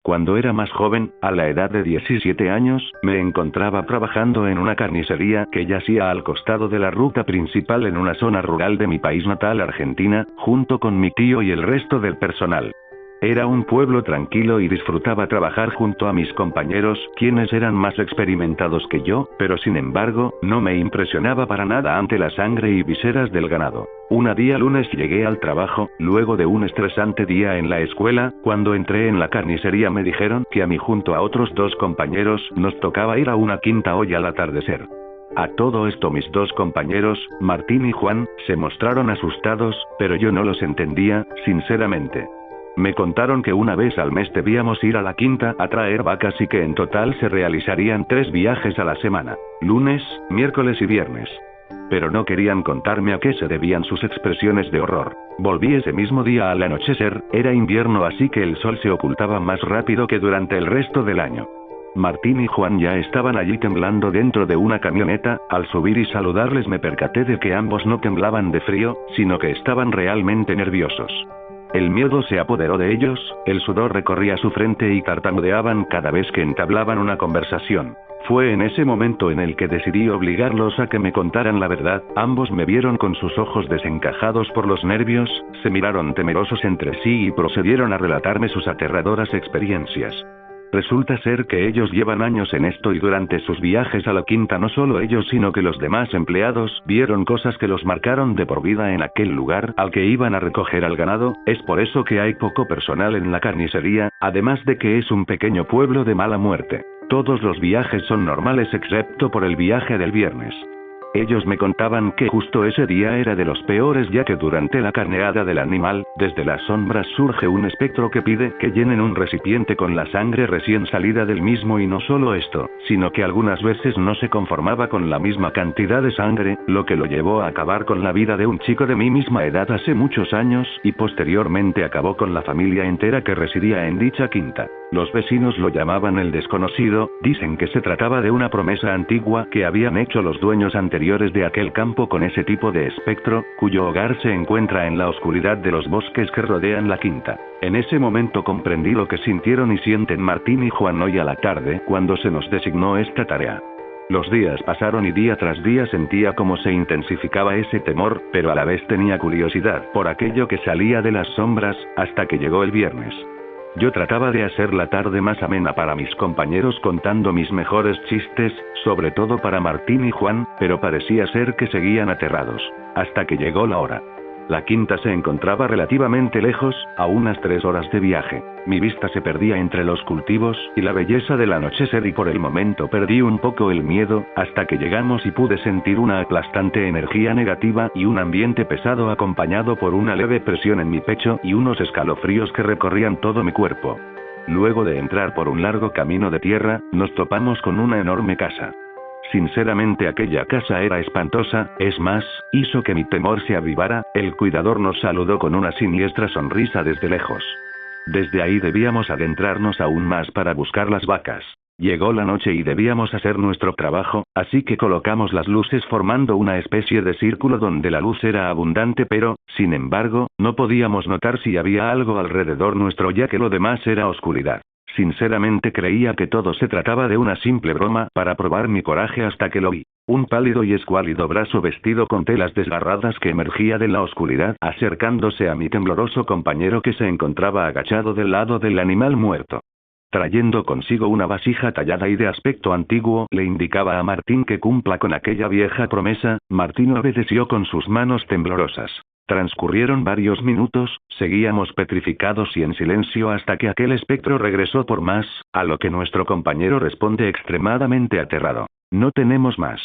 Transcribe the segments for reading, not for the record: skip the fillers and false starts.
Cuando era más joven, a la edad de 17 años, me encontraba trabajando en una carnicería que yacía al costado de la ruta principal en una zona rural de mi país natal, Argentina, junto con mi tío y el resto del personal. Era un pueblo tranquilo y disfrutaba trabajar junto a mis compañeros, quienes eran más experimentados que yo, pero sin embargo, no me impresionaba para nada ante la sangre y viseras del ganado. Un día lunes llegué al trabajo, luego de un estresante día en la escuela. Cuando entré en la carnicería me dijeron que a mí junto a otros 2 compañeros nos tocaba ir a una quinta hoy al atardecer. A todo esto mis 2 compañeros, Martín y Juan, se mostraron asustados, pero yo no los entendía, sinceramente. Me contaron que una vez al mes debíamos ir a la quinta a traer vacas y que en total se realizarían 3 viajes a la semana: lunes, miércoles y viernes. Pero no querían contarme a qué se debían sus expresiones de horror. Volví ese mismo día al anochecer, era invierno así que el sol se ocultaba más rápido que durante el resto del año. Martín y Juan ya estaban allí temblando dentro de una camioneta. Al subir y saludarles me percaté de que ambos no temblaban de frío, sino que estaban realmente nerviosos. El miedo se apoderó de ellos, el sudor recorría su frente y tartamudeaban cada vez que entablaban una conversación. Fue en ese momento en el que decidí obligarlos a que me contaran la verdad. Ambos me vieron con sus ojos desencajados por los nervios, se miraron temerosos entre sí y procedieron a relatarme sus aterradoras experiencias. Resulta ser que ellos llevan años en esto y durante sus viajes a la quinta no solo ellos sino que los demás empleados vieron cosas que los marcaron de por vida en aquel lugar al que iban a recoger al ganado. Es por eso que hay poco personal en la carnicería, además de que es un pequeño pueblo de mala muerte. Todos los viajes son normales excepto por el viaje del viernes. Ellos me contaban que justo ese día era de los peores, ya que durante la carneada del animal, desde las sombras surge un espectro que pide que llenen un recipiente con la sangre recién salida del mismo, y no solo esto, sino que algunas veces no se conformaba con la misma cantidad de sangre, lo que lo llevó a acabar con la vida de un chico de mi misma edad hace muchos años, y posteriormente acabó con la familia entera que residía en dicha quinta. Los vecinos lo llamaban el desconocido. Dicen que se trataba de una promesa antigua que habían hecho los dueños anteriores de aquel campo con ese tipo de espectro, cuyo hogar se encuentra en la oscuridad de los bosques que rodean la quinta. En ese momento comprendí lo que sintieron y sienten Martín y Juan hoy a la tarde, cuando se nos designó esta tarea. Los días pasaron y día tras día sentía cómo se intensificaba ese temor, pero a la vez tenía curiosidad por aquello que salía de las sombras, hasta que llegó el viernes. Yo trataba de hacer la tarde más amena para mis compañeros contando mis mejores chistes, sobre todo para Martín y Juan, pero parecía ser que seguían aterrados. Hasta que llegó la hora. La quinta se encontraba relativamente lejos, a unas 3 horas de viaje. Mi vista se perdía entre los cultivos y la belleza del anochecer y por el momento perdí un poco el miedo, hasta que llegamos y pude sentir una aplastante energía negativa y un ambiente pesado acompañado por una leve presión en mi pecho y unos escalofríos que recorrían todo mi cuerpo. Luego de entrar por un largo camino de tierra, nos topamos con una enorme casa. Sinceramente aquella casa era espantosa, es más, hizo que mi temor se avivara. El cuidador nos saludó con una siniestra sonrisa desde lejos. Desde ahí debíamos adentrarnos aún más para buscar las vacas. Llegó la noche y debíamos hacer nuestro trabajo, así que colocamos las luces formando una especie de círculo donde la luz era abundante, pero, sin embargo, no podíamos notar si había algo alrededor nuestro, ya que lo demás era oscuridad. Sinceramente creía que todo se trataba de una simple broma para probar mi coraje hasta que lo vi. Un pálido y escuálido brazo vestido con telas desgarradas que emergía de la oscuridad, acercándose a mi tembloroso compañero que se encontraba agachado del lado del animal muerto. Trayendo consigo una vasija tallada y de aspecto antiguo, le indicaba a Martín que cumpla con aquella vieja promesa. Martín obedeció con sus manos temblorosas. Transcurrieron varios minutos, seguíamos petrificados y en silencio hasta que aquel espectro regresó por más, a lo que nuestro compañero responde extremadamente aterrado: no tenemos más.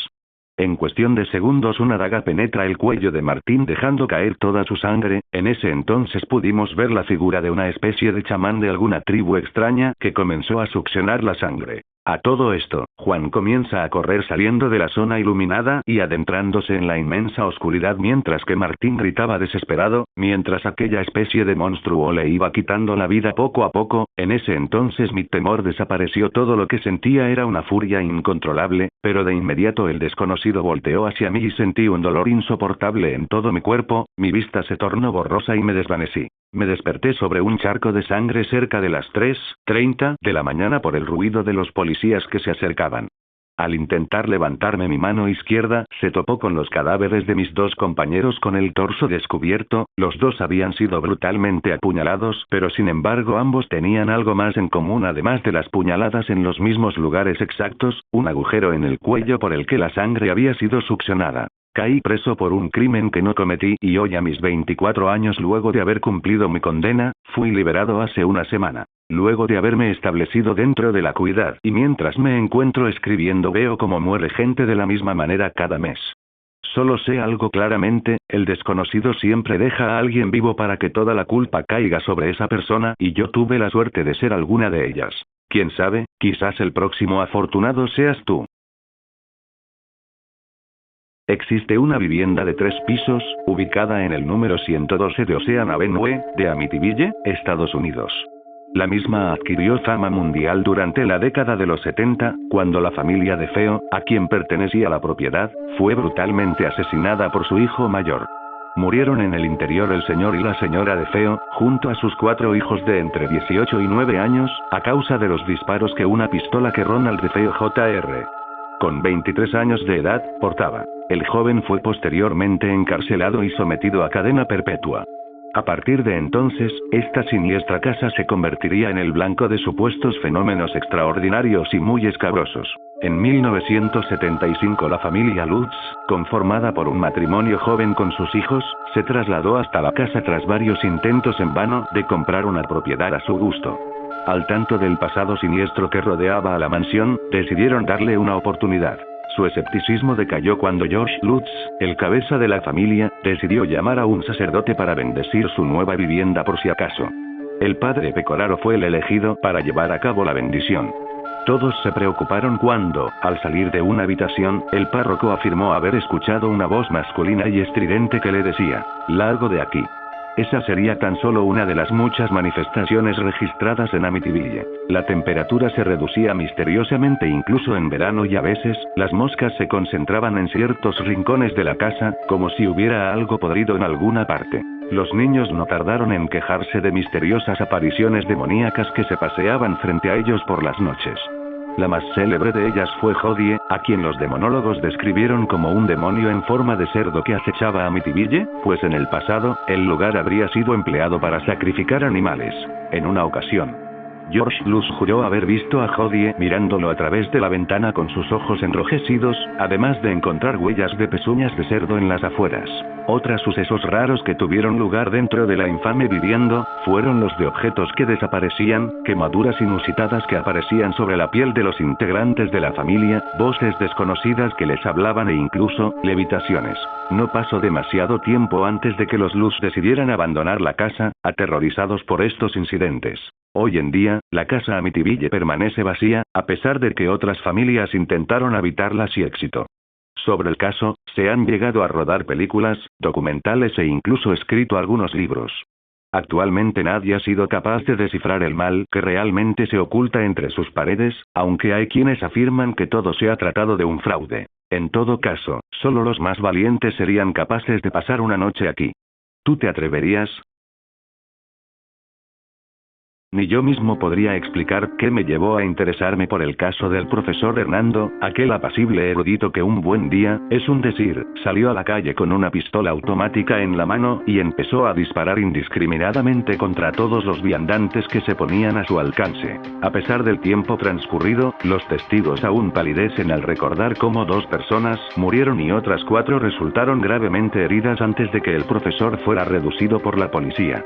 En cuestión de segundos una daga penetra el cuello de Martín dejando caer toda su sangre. En ese entonces pudimos ver la figura de una especie de chamán de alguna tribu extraña que comenzó a succionar la sangre. A todo esto, Juan comienza a correr saliendo de la zona iluminada y adentrándose en la inmensa oscuridad mientras que Martín gritaba desesperado, mientras aquella especie de monstruo le iba quitando la vida poco a poco. En ese entonces mi temor desapareció, todo lo que sentía era una furia incontrolable, pero de inmediato el desconocido volteó hacia mí y sentí un dolor insoportable en todo mi cuerpo, mi vista se tornó borrosa y me desvanecí. Me desperté sobre un charco de sangre cerca de las 3:30 de la mañana por el ruido de los policías que se acercaban. Al intentar levantarme mi mano izquierda, se topó con los cadáveres de mis dos compañeros con el torso descubierto. Los dos habían sido brutalmente apuñalados, pero sin embargo ambos tenían algo más en común además de las puñaladas en los mismos lugares exactos, un agujero en el cuello por el que la sangre había sido succionada. Caí preso por un crimen que no cometí y hoy a mis 24 años luego de haber cumplido mi condena, fui liberado hace una semana. Luego de haberme establecido dentro de la acuidad y mientras me encuentro escribiendo veo cómo muere gente de la misma manera cada mes. Solo sé algo claramente, el desconocido siempre deja a alguien vivo para que toda la culpa caiga sobre esa persona y yo tuve la suerte de ser alguna de ellas. Quién sabe, quizás el próximo afortunado seas tú. Existe una vivienda de 3 pisos, ubicada en el número 112 de Ocean Avenue, de Amityville, Estados Unidos. La misma adquirió fama mundial durante la década de los 70, cuando la familia de Feo, a quien pertenecía la propiedad, fue brutalmente asesinada por su hijo mayor. Murieron en el interior el señor y la señora de Feo, junto a sus 4 hijos de entre 18 y 9 años, a causa de los disparos que una pistola que Ronald de Feo Jr., con 23 años de edad, portaba. El joven fue posteriormente encarcelado y sometido a cadena perpetua. A partir de entonces, esta siniestra casa se convertiría en el blanco de supuestos fenómenos extraordinarios y muy escabrosos. En 1975 la familia Lutz, conformada por un matrimonio joven con sus hijos, se trasladó hasta la casa tras varios intentos en vano de comprar una propiedad a su gusto. Al tanto del pasado siniestro que rodeaba a la mansión, decidieron darle una oportunidad. Su escepticismo decayó cuando George Lutz, el cabeza de la familia, decidió llamar a un sacerdote para bendecir su nueva vivienda por si acaso. El padre Pecoraro fue el elegido para llevar a cabo la bendición. Todos se preocuparon cuando, al salir de una habitación, el párroco afirmó haber escuchado una voz masculina y estridente que le decía, «Largo de aquí». Esa sería tan solo una de las muchas manifestaciones registradas en Amityville. La temperatura se reducía misteriosamente incluso en verano y a veces, las moscas se concentraban en ciertos rincones de la casa, como si hubiera algo podrido en alguna parte. Los niños no tardaron en quejarse de misteriosas apariciones demoníacas que se paseaban frente a ellos por las noches. La más célebre de ellas fue Hodie, a quien los demonólogos describieron como un demonio en forma de cerdo que acechaba a Amityville, pues en el pasado, el lugar habría sido empleado para sacrificar animales. En una ocasión, George Lutz juró haber visto a Hodie mirándolo a través de la ventana con sus ojos enrojecidos, además de encontrar huellas de pezuñas de cerdo en las afueras. Otros sucesos raros que tuvieron lugar dentro de la infame vivienda, fueron los de objetos que desaparecían, quemaduras inusitadas que aparecían sobre la piel de los integrantes de la familia, voces desconocidas que les hablaban e incluso, levitaciones. No pasó demasiado tiempo antes de que los Lutz decidieran abandonar la casa, aterrorizados por estos incidentes. Hoy en día, la casa Amityville permanece vacía, a pesar de que otras familias intentaron habitarla sin éxito. Sobre el caso, se han llegado a rodar películas, documentales e incluso escrito algunos libros. Actualmente nadie ha sido capaz de descifrar el mal que realmente se oculta entre sus paredes, aunque hay quienes afirman que todo se ha tratado de un fraude. En todo caso, solo los más valientes serían capaces de pasar una noche aquí. ¿Tú te atreverías? Ni yo mismo podría explicar qué me llevó a interesarme por el caso del profesor Hernando, aquel apacible erudito que un buen día, es un decir, salió a la calle con una pistola automática en la mano y empezó a disparar indiscriminadamente contra todos los viandantes que se ponían a su alcance. A pesar del tiempo transcurrido, los testigos aún palidecen al recordar cómo 2 personas murieron y otras 4 resultaron gravemente heridas antes de que el profesor fuera reducido por la policía.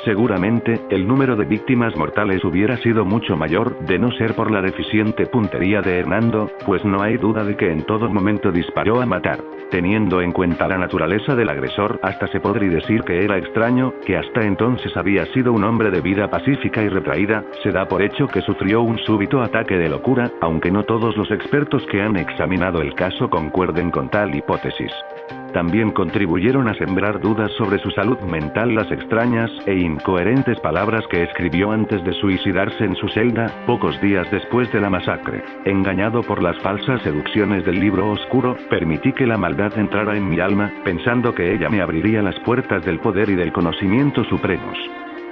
Seguramente, el número de víctimas mortales hubiera sido mucho mayor, de no ser por la deficiente puntería de Hernando, pues no hay duda de que en todo momento disparó a matar. Teniendo en cuenta la naturaleza del agresor, hasta se podría decir que era extraño, que hasta entonces había sido un hombre de vida pacífica y retraída, se da por hecho que sufrió un súbito ataque de locura, aunque no todos los expertos que han examinado el caso concuerden con tal hipótesis. También contribuyeron a sembrar dudas sobre su salud mental las extrañas e incoherentes palabras que escribió antes de suicidarse en su celda, pocos días después de la masacre. Engañado por las falsas seducciones del libro oscuro, permití que la maldad entrara en mi alma, pensando que ella me abriría las puertas del poder y del conocimiento supremos.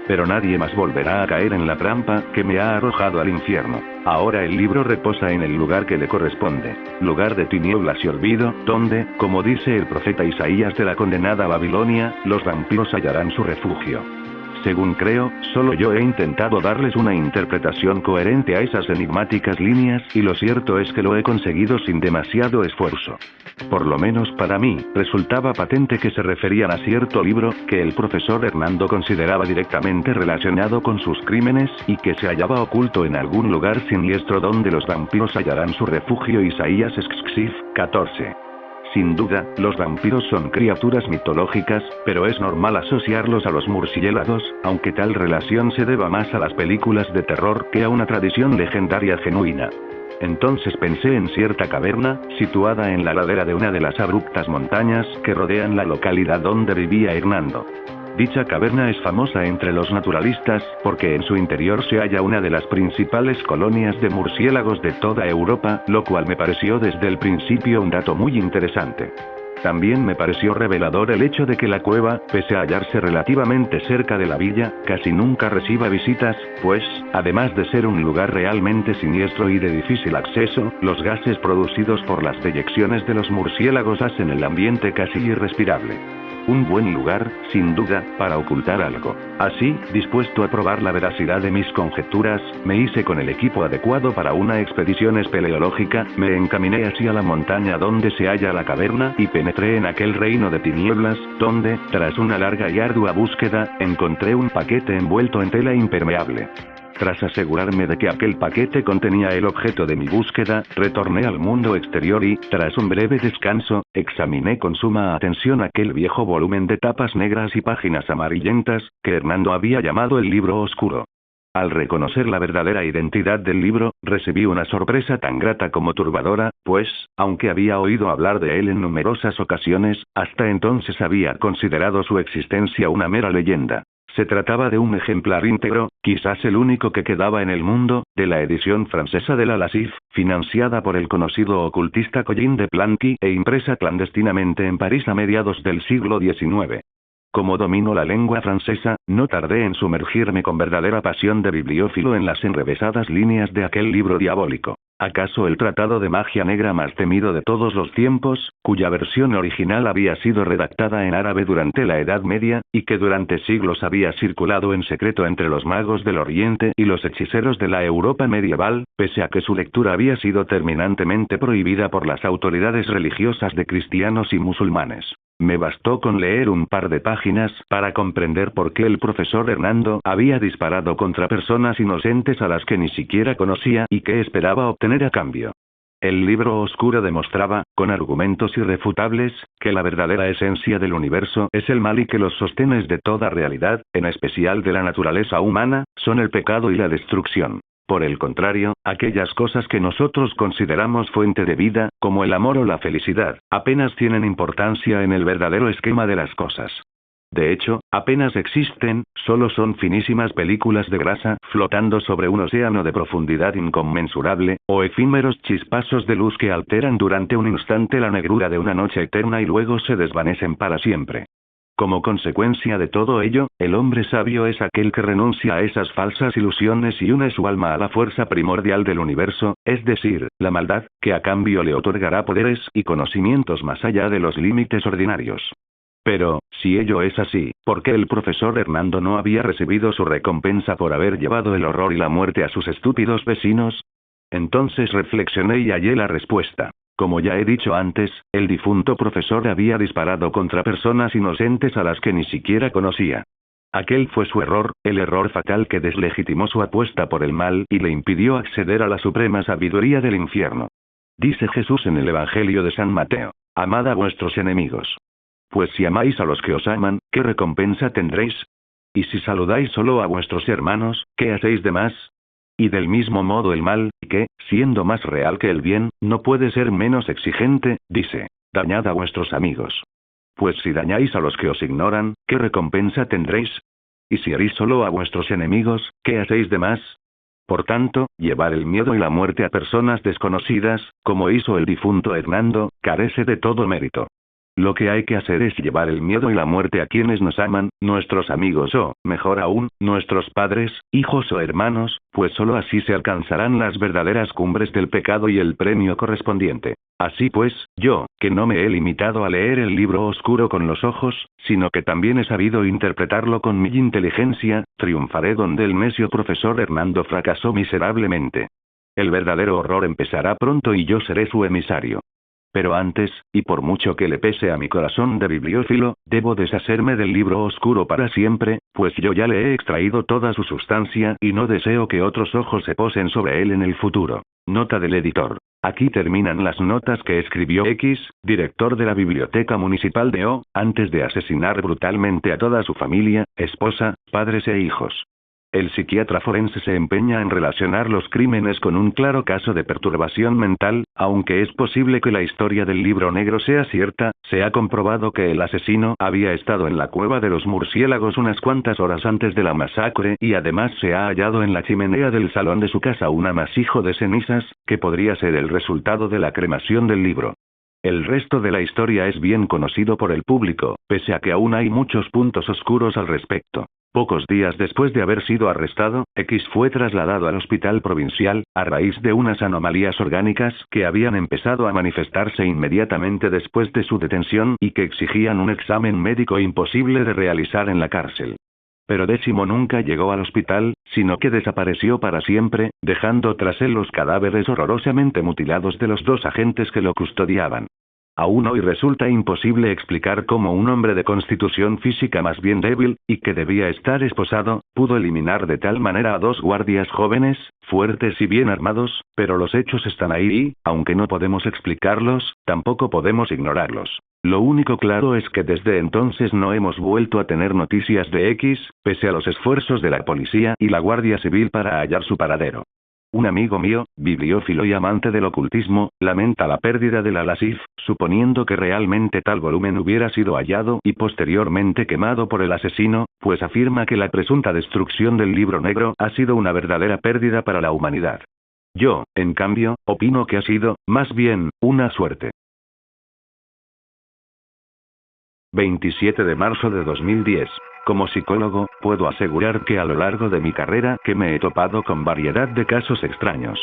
Pero nadie más volverá a caer en la trampa que me ha arrojado al infierno. Ahora el libro reposa en el lugar que le corresponde. Lugar de tinieblas y olvido, donde, como dice el profeta Isaías de la condenada Babilonia, los vampiros hallarán su refugio. Según creo, solo yo he intentado darles una interpretación coherente a esas enigmáticas líneas y lo cierto es que lo he conseguido sin demasiado esfuerzo. Por lo menos para mí, resultaba patente que se referían a cierto libro, que el profesor Hernando consideraba directamente relacionado con sus crímenes, y que se hallaba oculto en algún lugar siniestro donde los vampiros hallarán su refugio. Isaías 14. Sin duda, los vampiros son criaturas mitológicas, pero es normal asociarlos a los murciélagos, aunque tal relación se deba más a las películas de terror que a una tradición legendaria genuina. Entonces pensé en cierta caverna, situada en la ladera de una de las abruptas montañas que rodean la localidad donde vivía Hernando. Dicha caverna es famosa entre los naturalistas, porque en su interior se halla una de las principales colonias de murciélagos de toda Europa, lo cual me pareció desde el principio un dato muy interesante. También me pareció revelador el hecho de que la cueva, pese a hallarse relativamente cerca de la villa, casi nunca reciba visitas, pues, además de ser un lugar realmente siniestro y de difícil acceso, los gases producidos por las deyecciones de los murciélagos hacen el ambiente casi irrespirable. Un buen lugar, sin duda, para ocultar algo. Así, dispuesto a probar la veracidad de mis conjeturas, me hice con el equipo adecuado para una expedición espeleológica, me encaminé hacia la montaña donde se halla la caverna y penetré en aquel reino de tinieblas, donde, tras una larga y ardua búsqueda, encontré un paquete envuelto en tela impermeable. Tras asegurarme de que aquel paquete contenía el objeto de mi búsqueda, retorné al mundo exterior y, tras un breve descanso, examiné con suma atención aquel viejo volumen de tapas negras y páginas amarillentas, que Hernando había llamado el libro oscuro. Al reconocer la verdadera identidad del libro, recibí una sorpresa tan grata como turbadora, pues, aunque había oído hablar de él en numerosas ocasiones, hasta entonces había considerado su existencia una mera leyenda. Se trataba de un ejemplar íntegro, quizás el único que quedaba en el mundo, de la edición francesa de la Lasif, financiada por el conocido ocultista Collin de Plancky e impresa clandestinamente en París a mediados del siglo XIX. Como domino la lengua francesa, no tardé en sumergirme con verdadera pasión de bibliófilo en las enrevesadas líneas de aquel libro diabólico. ¿Acaso el tratado de magia negra más temido de todos los tiempos, cuya versión original había sido redactada en árabe durante la Edad Media, y que durante siglos había circulado en secreto entre los magos del Oriente y los hechiceros de la Europa medieval, pese a que su lectura había sido terminantemente prohibida por las autoridades religiosas de cristianos y musulmanes? Me bastó con leer un par de páginas para comprender por qué el profesor Hernando había disparado contra personas inocentes a las que ni siquiera conocía y qué esperaba obtener a cambio. El libro oscuro demostraba, con argumentos irrefutables, que la verdadera esencia del universo es el mal y que los sostenes de toda realidad, en especial de la naturaleza humana, son el pecado y la destrucción. Por el contrario, aquellas cosas que nosotros consideramos fuente de vida, como el amor o la felicidad, apenas tienen importancia en el verdadero esquema de las cosas. De hecho, apenas existen, solo son finísimas películas de grasa flotando sobre un océano de profundidad inconmensurable, o efímeros chispazos de luz que alteran durante un instante la negrura de una noche eterna y luego se desvanecen para siempre. Como consecuencia de todo ello, el hombre sabio es aquel que renuncia a esas falsas ilusiones y une su alma a la fuerza primordial del universo, es decir, la maldad, que a cambio le otorgará poderes y conocimientos más allá de los límites ordinarios. Pero, si ello es así, ¿por qué el profesor Hernando no había recibido su recompensa por haber llevado el horror y la muerte a sus estúpidos vecinos? Entonces reflexioné y hallé la respuesta. Como ya he dicho antes, el difunto profesor había disparado contra personas inocentes a las que ni siquiera conocía. Aquel fue su error, el error fatal que deslegitimó su apuesta por el mal y le impidió acceder a la suprema sabiduría del infierno. Dice Jesús en el Evangelio de San Mateo: amad a vuestros enemigos. Pues si amáis a los que os aman, ¿qué recompensa tendréis? Y si saludáis solo a vuestros hermanos, ¿qué hacéis de más? Y del mismo modo el mal, que, siendo más real que el bien, no puede ser menos exigente, dice: dañad a vuestros amigos. Pues si dañáis a los que os ignoran, ¿qué recompensa tendréis? Y si herís solo a vuestros enemigos, ¿qué hacéis de más? Por tanto, llevar el miedo y la muerte a personas desconocidas, como hizo el difunto Hernando, carece de todo mérito. Lo que hay que hacer es llevar el miedo y la muerte a quienes nos aman, nuestros amigos o, mejor aún, nuestros padres, hijos o hermanos, pues solo así se alcanzarán las verdaderas cumbres del pecado y el premio correspondiente. Así pues, yo, que no me he limitado a leer el libro oscuro con los ojos, sino que también he sabido interpretarlo con mi inteligencia, triunfaré donde el necio profesor Hernando fracasó miserablemente. El verdadero horror empezará pronto y yo seré su emisario. Pero antes, y por mucho que le pese a mi corazón de bibliófilo, debo deshacerme del libro oscuro para siempre, pues yo ya le he extraído toda su sustancia y no deseo que otros ojos se posen sobre él en el futuro. Nota del editor. Aquí terminan las notas que escribió X, director de la Biblioteca Municipal de O, antes de asesinar brutalmente a toda su familia, esposa, padres e hijos. El psiquiatra forense se empeña en relacionar los crímenes con un claro caso de perturbación mental, aunque es posible que la historia del libro negro sea cierta, se ha comprobado que el asesino había estado en la cueva de los murciélagos unas cuantas horas antes de la masacre y además se ha hallado en la chimenea del salón de su casa un amasijo de cenizas, que podría ser el resultado de la cremación del libro. El resto de la historia es bien conocido por el público, pese a que aún hay muchos puntos oscuros al respecto. Pocos días después de haber sido arrestado, X fue trasladado al hospital provincial, a raíz de unas anomalías orgánicas que habían empezado a manifestarse inmediatamente después de su detención y que exigían un examen médico imposible de realizar en la cárcel. Pero Décimo nunca llegó al hospital, sino que desapareció para siempre, dejando tras él los cadáveres horrorosamente mutilados de los dos agentes que lo custodiaban. Aún hoy resulta imposible explicar cómo un hombre de constitución física más bien débil, y que debía estar esposado, pudo eliminar de tal manera a dos guardias jóvenes, fuertes y bien armados, pero los hechos están ahí y, aunque no podemos explicarlos, tampoco podemos ignorarlos. Lo único claro es que desde entonces no hemos vuelto a tener noticias de X, pese a los esfuerzos de la policía y la Guardia Civil para hallar su paradero. Un amigo mío, bibliófilo y amante del ocultismo, lamenta la pérdida de la LASIF, suponiendo que realmente tal volumen hubiera sido hallado y posteriormente quemado por el asesino, pues afirma que la presunta destrucción del libro negro ha sido una verdadera pérdida para la humanidad. Yo, en cambio, opino que ha sido, más bien, una suerte. 27 de marzo de 2010. Como psicólogo, puedo asegurar que a lo largo de mi carrera que me he topado con variedad de casos extraños.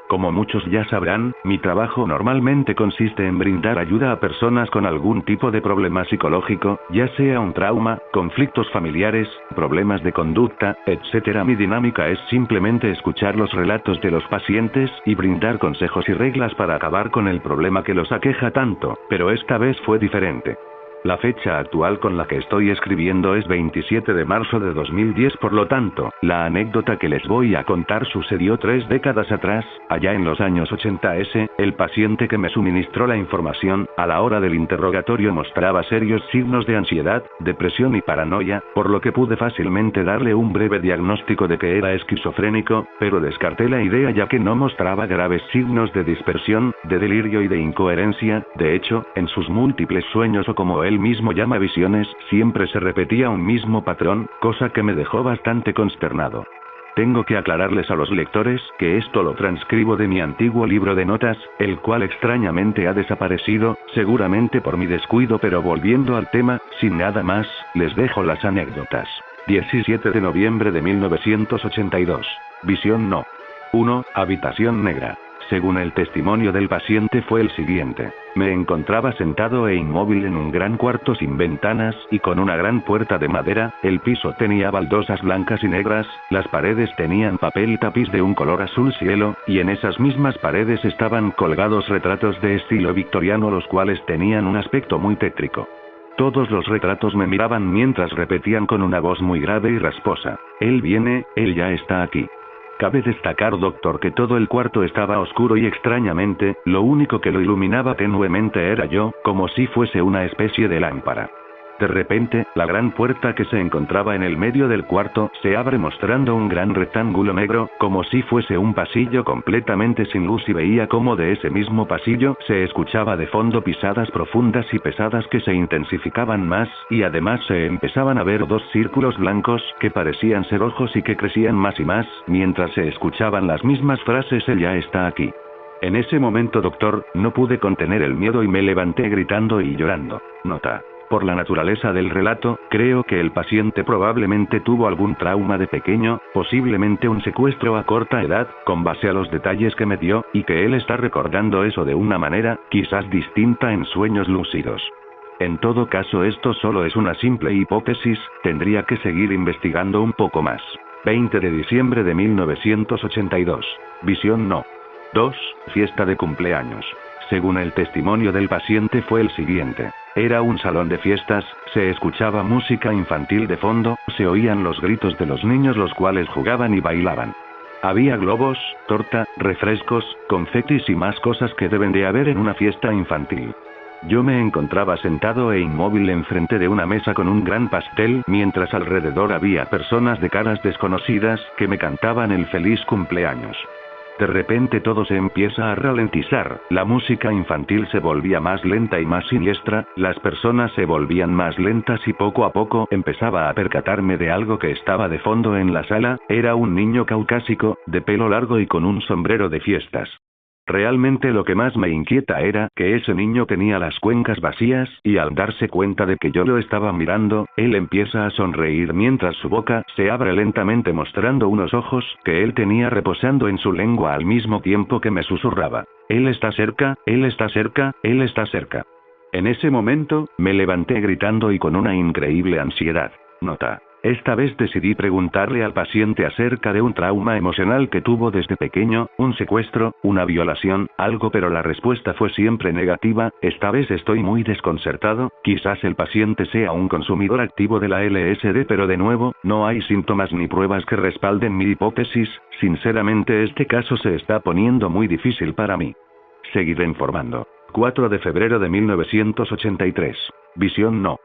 Como muchos ya sabrán, mi trabajo normalmente consiste en brindar ayuda a personas con algún tipo de problema psicológico, ya sea un trauma, conflictos familiares, problemas de conducta, etc. Mi dinámica es simplemente escuchar los relatos de los pacientes y brindar consejos y reglas para acabar con el problema que los aqueja tanto, pero esta vez fue diferente. La fecha actual con la que estoy escribiendo es 27 de marzo de 2010, por lo tanto, la anécdota que les voy a contar sucedió 3 décadas atrás, allá en los años 80. El paciente que me suministró la información, a la hora del interrogatorio mostraba serios signos de ansiedad, depresión y paranoia, por lo que pude fácilmente darle un breve diagnóstico de que era esquizofrénico, pero descarté la idea ya que no mostraba graves signos de dispersión, de delirio y de incoherencia. De hecho, en sus múltiples sueños o como él mismo llama visiones, siempre se repetía un mismo patrón, cosa que me dejó bastante consternado. Tengo que aclararles a los lectores que esto lo transcribo de mi antiguo libro de notas, el cual extrañamente ha desaparecido, seguramente por mi descuido, pero volviendo al tema, sin nada más, les dejo las anécdotas. 17 de noviembre de 1982. Visión no. 1. Habitación negra. Según el testimonio del paciente fue el siguiente. Me encontraba sentado e inmóvil en un gran cuarto sin ventanas y con una gran puerta de madera. El piso tenía baldosas blancas y negras, las paredes tenían papel tapiz de un color azul cielo, y en esas mismas paredes estaban colgados retratos de estilo victoriano, los cuales tenían un aspecto muy tétrico. Todos los retratos me miraban mientras repetían con una voz muy grave y rasposa: él viene, él ya está aquí. Cabe destacar, doctor, que todo el cuarto estaba oscuro y extrañamente, lo único que lo iluminaba tenuemente era yo, como si fuese una especie de lámpara. De repente, la gran puerta que se encontraba en el medio del cuarto se abre mostrando un gran rectángulo negro, como si fuese un pasillo completamente sin luz, y veía cómo de ese mismo pasillo se escuchaba de fondo pisadas profundas y pesadas que se intensificaban más, y además se empezaban a ver dos círculos blancos que parecían ser ojos y que crecían más y más, mientras se escuchaban las mismas frases: él ya está aquí. En ese momento, doctor, no pude contener el miedo y me levanté gritando y llorando. Nota. Por la naturaleza del relato, creo que el paciente probablemente tuvo algún trauma de pequeño, posiblemente un secuestro a corta edad, con base a los detalles que me dio, y que él está recordando eso de una manera, quizás distinta en sueños lúcidos. En todo caso, esto solo es una simple hipótesis, tendría que seguir investigando un poco más. 20 de diciembre de 1982. Visión no. 2. Fiesta de cumpleaños. Según el testimonio del paciente fue el siguiente. Era un salón de fiestas, se escuchaba música infantil de fondo, se oían los gritos de los niños los cuales jugaban y bailaban. Había globos, torta, refrescos, confetis y más cosas que deben de haber en una fiesta infantil. Yo me encontraba sentado e inmóvil enfrente de una mesa con un gran pastel, mientras alrededor había personas de caras desconocidas que me cantaban el feliz cumpleaños. De repente todo se empieza a ralentizar, la música infantil se volvía más lenta y más siniestra, las personas se volvían más lentas y poco a poco empezaba a percatarme de algo que estaba de fondo en la sala, era un niño caucásico, de pelo largo y con un sombrero de fiestas. Realmente lo que más me inquieta era que ese niño tenía las cuencas vacías y al darse cuenta de que yo lo estaba mirando, él empieza a sonreír mientras su boca se abre lentamente mostrando unos ojos que él tenía reposando en su lengua al mismo tiempo que me susurraba. Él está cerca, él está cerca, él está cerca. En ese momento, me levanté gritando y con una increíble ansiedad. Nota. Esta vez decidí preguntarle al paciente acerca de un trauma emocional que tuvo desde pequeño, un secuestro, una violación, algo, pero la respuesta fue siempre negativa. Esta vez estoy muy desconcertado, quizás el paciente sea un consumidor activo de la LSD, pero de nuevo, no hay síntomas ni pruebas que respalden mi hipótesis. Sinceramente este caso se está poniendo muy difícil para mí. Seguiré informando. 4 de febrero de 1983. Visión no.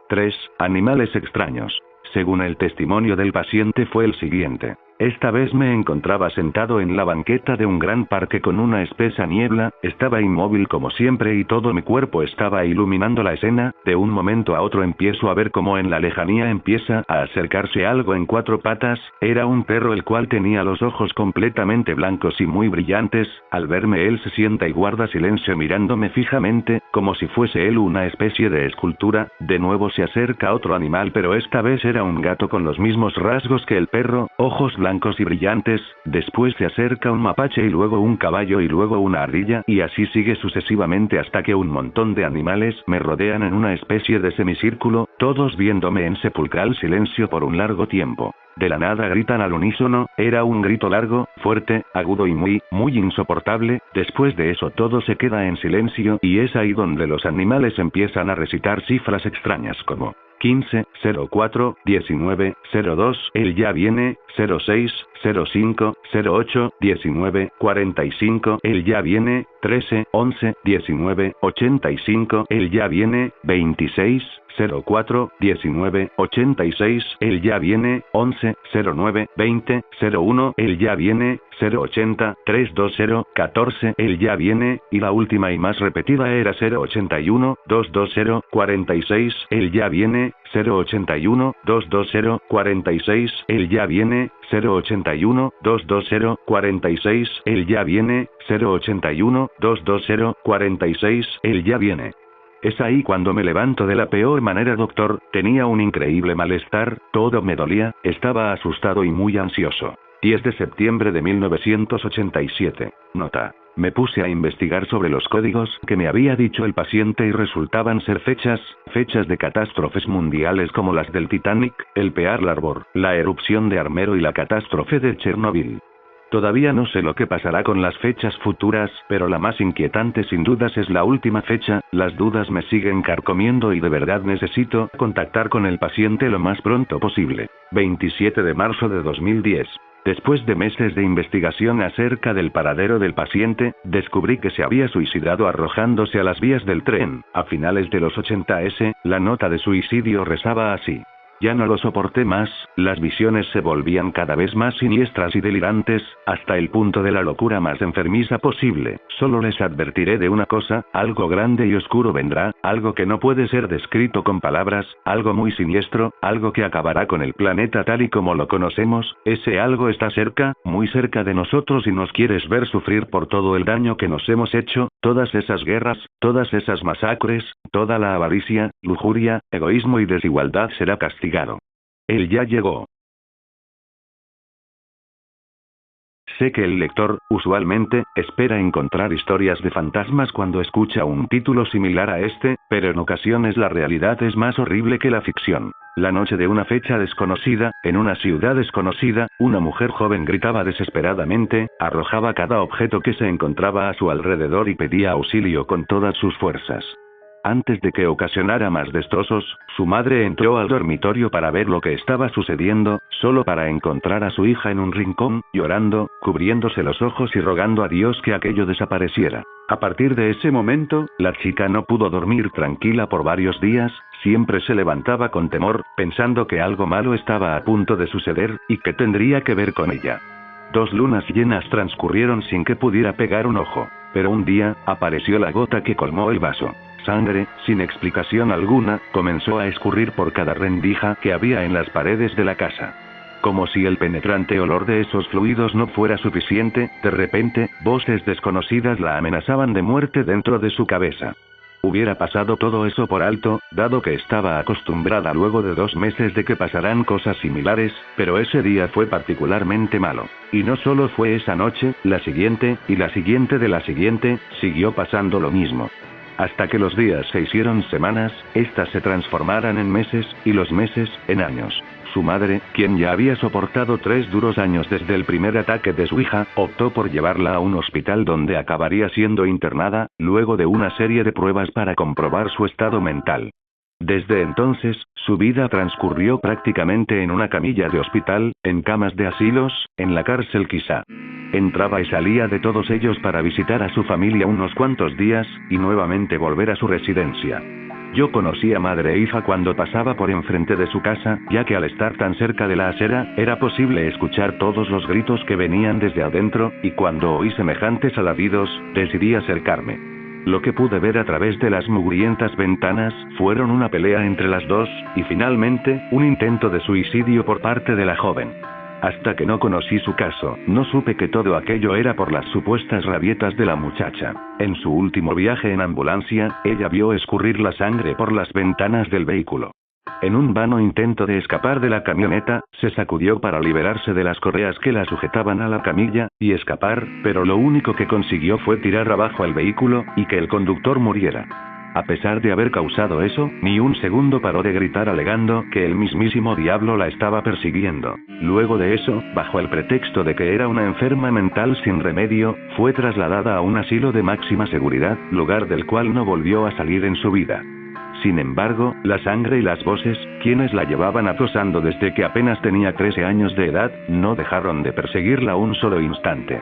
3. Animales extraños. Según el testimonio del paciente fue el siguiente. Esta vez me encontraba sentado en la banqueta de un gran parque con una espesa niebla, estaba inmóvil como siempre y todo mi cuerpo estaba iluminando la escena. De un momento a otro empiezo a ver cómo en la lejanía empieza a acercarse algo en 4 patas, era un perro el cual tenía los ojos completamente blancos y muy brillantes. Al verme él se sienta y guarda silencio mirándome fijamente, como si fuese él una especie de escultura. De nuevo se acerca otro animal, pero esta vez era un gato con los mismos rasgos que el perro, ojos blancos y brillantes, después se acerca un mapache y luego un caballo y luego una ardilla, y así sigue sucesivamente hasta que un montón de animales me rodean en una especie de semicírculo, todos viéndome en sepulcral silencio por un largo tiempo. De la nada gritan al unísono, era un grito largo, fuerte, agudo y muy insoportable. Después de eso todo se queda en silencio y es ahí donde los animales empiezan a recitar cifras extrañas como 15, 04, 19, 02, él ya viene, 06, 05, 08, 19, 45, él ya viene, 13, 11, 19, 85, él ya viene, 26, 04, 19, 86, él ya viene, 11, 09, 20, 01, él ya viene, 080, 320, 14, él ya viene, y la última y más repetida era 081, 220, 46, él ya viene, 081, 220, 46, él ya viene, 081, 220, 46, él ya viene, 081, 220, 46, él ya viene. Es ahí cuando me levanto de la peor manera, doctor, tenía un increíble malestar, todo me dolía, estaba asustado y muy ansioso. 10 de septiembre de 1987. Nota. Me puse a investigar sobre los códigos que me había dicho el paciente y resultaban ser fechas de catástrofes mundiales como las del Titanic, el Pearl Harbor, la erupción de Armero y la catástrofe de Chernobyl. Todavía no sé lo que pasará con las fechas futuras, pero la más inquietante sin dudas es la última fecha. Las dudas me siguen carcomiendo y de verdad necesito contactar con el paciente lo más pronto posible. 27 de marzo de 2010. Después de meses de investigación acerca del paradero del paciente, descubrí que se había suicidado arrojándose a las vías del tren. A finales de los 80 la nota de suicidio rezaba así. Ya no lo soporté más, las visiones se volvían cada vez más siniestras y delirantes, hasta el punto de la locura más enfermiza posible. Solo les advertiré de una cosa, algo grande y oscuro vendrá, algo que no puede ser descrito con palabras, algo muy siniestro, algo que acabará con el planeta tal y como lo conocemos, ese algo está cerca, muy cerca de nosotros y nos quieres ver sufrir por todo el daño que nos hemos hecho, todas esas guerras, todas esas masacres, toda la avaricia, lujuria, egoísmo y desigualdad será castigado. Él ya llegó. Sé que el lector, usualmente, espera encontrar historias de fantasmas cuando escucha un título similar a este, pero en ocasiones la realidad es más horrible que la ficción. La noche de una fecha desconocida, en una ciudad desconocida, una mujer joven gritaba desesperadamente, arrojaba cada objeto que se encontraba a su alrededor y pedía auxilio con todas sus fuerzas. Antes de que ocasionara más destrozos, su madre entró al dormitorio para ver lo que estaba sucediendo, solo para encontrar a su hija en un rincón, llorando, cubriéndose los ojos y rogando a Dios que aquello desapareciera. A partir de ese momento, la chica no pudo dormir tranquila por varios días, siempre se levantaba con temor, pensando que algo malo estaba a punto de suceder, y que tendría que ver con ella. 2 lunas llenas transcurrieron sin que pudiera pegar un ojo, pero un día, apareció la gota que colmó el vaso. Sangre, sin explicación alguna, comenzó a escurrir por cada rendija que había en las paredes de la casa. Como si el penetrante olor de esos fluidos no fuera suficiente, de repente, voces desconocidas la amenazaban de muerte dentro de su cabeza. Hubiera pasado todo eso por alto, dado que estaba acostumbrada luego de 2 meses de que pasaran cosas similares, pero ese día fue particularmente malo. Y no solo fue esa noche, la siguiente, y la siguiente de la siguiente, siguió pasando lo mismo. Hasta que los días se hicieron semanas, estas se transformaran en meses, y los meses, en años. Su madre, quien ya había soportado 3 duros años desde el primer ataque de su hija, optó por llevarla a un hospital donde acabaría siendo internada, luego de una serie de pruebas para comprobar su estado mental. Desde entonces, su vida transcurrió prácticamente en una camilla de hospital, en camas de asilos, en la cárcel quizá. Entraba y salía de todos ellos para visitar a su familia unos cuantos días, y nuevamente volver a su residencia. Yo conocí a madre e hija cuando pasaba por enfrente de su casa, ya que al estar tan cerca de la acera, era posible escuchar todos los gritos que venían desde adentro, y cuando oí semejantes alaridos, decidí acercarme. Lo que pude ver a través de las mugrientas ventanas, fueron una pelea entre las dos, y finalmente, un intento de suicidio por parte de la joven. Hasta que no conocí su caso, no supe que todo aquello era por las supuestas rabietas de la muchacha. En su último viaje en ambulancia, ella vio escurrir la sangre por las ventanas del vehículo. En un vano intento de escapar de la camioneta, se sacudió para liberarse de las correas que la sujetaban a la camilla, y escapar, pero lo único que consiguió fue tirar abajo el vehículo, y que el conductor muriera. A pesar de haber causado eso, ni un segundo paró de gritar alegando que el mismísimo diablo la estaba persiguiendo. Luego de eso, bajo el pretexto de que era una enferma mental sin remedio, fue trasladada a un asilo de máxima seguridad, lugar del cual no volvió a salir en su vida. Sin embargo, la sangre y las voces, quienes la llevaban acosando desde que apenas tenía 13 años de edad, no dejaron de perseguirla un solo instante.